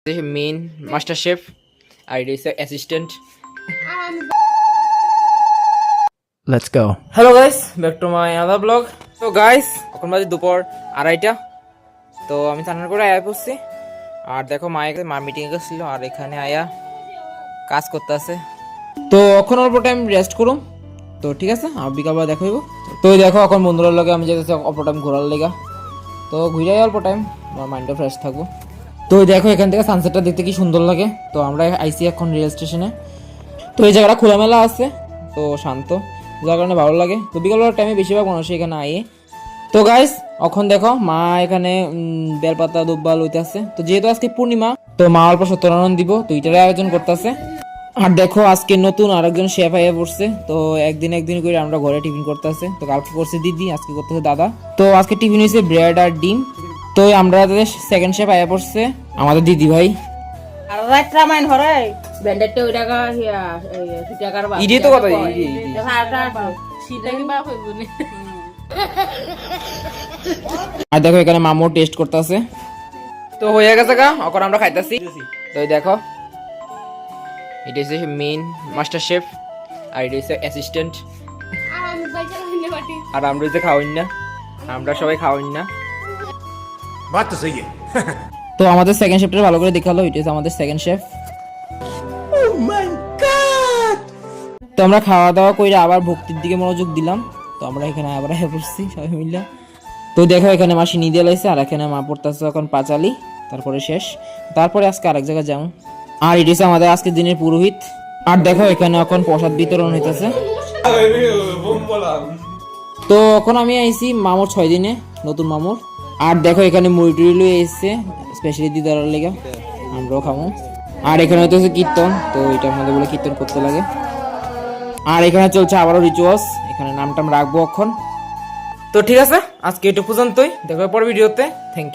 This is main master chef. I is the assistant. Let's go. Hello guys, back to my other vlog. So guys, এখন বাজে দুপুর 2:30টা। তো আমি স্নান করে আয়া পড়ছি। আর দেখো মা মিটিং এ গেছিল আর এখানে আয়া কাজ করতে আছে। তো এখন অল্প টাইম রেস্ট করুম। তো ঠিক আছে, আর বিকালবেলা দেখা হইব। তো দেখো এখন বন্ধুদের লগে আমি যেতেছি অল্প টাইম ঘোরার লাগা। তো ঘুরে অল্প টাইম আমার মাইন্ডটা ফ্রেশ থাকবো। তো দেখো এখান থেকে সানসেটটা দেখতে কি সুন্দর লাগে। তো আমরা আইসি এখন রেল স্টেশনে। তো এই জায়গাটা খোলামেলা আছে, তো শান্ত, যার কারণে ভালো লাগে। তো বিকালবেলার টাইমে বেশিরভাগ মানুষ এখানে আয়ে। তো গাইস এখন দেখো মা এখানে বেলপাতা দুব্বা লইতেছে। তো যেহেতু আজকে পূর্ণিমা, তো মা অল্প সত্যনারায়ণ দিব, তো এটার আয়োজন করতেছে। আর দেখো আজকে নতুন আরেকজন শেফ আইয়া পড়ছে। তো একদিন করে আমরা ঘরে টিফিন করতেছে। তো কালকে করছে দিদি, আজকে করতেছে দাদা। তো আজকে টিফিন হয়েছে ব্রেড আর ডিম। তো আমরা সেকেন্ড শেফ আইয়া পড়ছে আমাদের দিদি ভাই। আর রাতটা মাইন হরে ব্যান্ডেটে ওই টাকা হিয়া এই টাকার বা ইডি তো কথা ইডি সিটা কি বা কইবনি। আর দেখো এখানে মামু টেস্ট করতেছে। তো হয়ে গেছে গা, এখন আমরা খাইতাছি। তো দেখো এটা হচ্ছে মেইন মাস্টার শেফ আর এটা হচ্ছে অ্যাসিস্ট্যান্ট। আর আমরা হচ্ছে খাওয়াই না, আমরা সবাই খাওয়াই না। बात तो सही है। তো আমাদের সেকেন্ড শেফটা ভালো করে দেখালো, এটা হচ্ছে আমাদের সেকেন্ড শেফ। তো আমরা খাওয়া দাওয়া করে আবার ভক্তির দিকে মনোযোগ দিলাম। তো আমরা এখানে আবার বসছি সবাই মিলে। তো দেখো এখানে মাসি নিদে লাইছে আর এখানে মা পড়তেছে এখন পাঁচালি, তারপরে শেষ। তারপরে আজকে আরেক জায়গায় যাও। আর এটা হচ্ছে আমাদের আজকের দিনের পুরোহিত। আর দেখো এখানে এখন প্রসাদ বিতরণ হইতেছে। তো এখন আমি আইছি মামুর 6 দিনে, নতুন মামুর। আর দেখো এখানে মুড়ি টুড়ি লুই এসছে স্পেশালি দিদার লেগে, আমরাও খাবো। আর এখানে হচ্ছে কীর্তন, তো এটার মধ্যে বলে কীর্তন করতে লাগে। আর এখানে চলছে আবারও রিচুয়ালস, এখানে নামটাম রাখবো এখন। তো ঠিক আছে, আজকে এটুকু পর্যন্তই, দেখা হবে পরের ভিডিওতে। Thank you.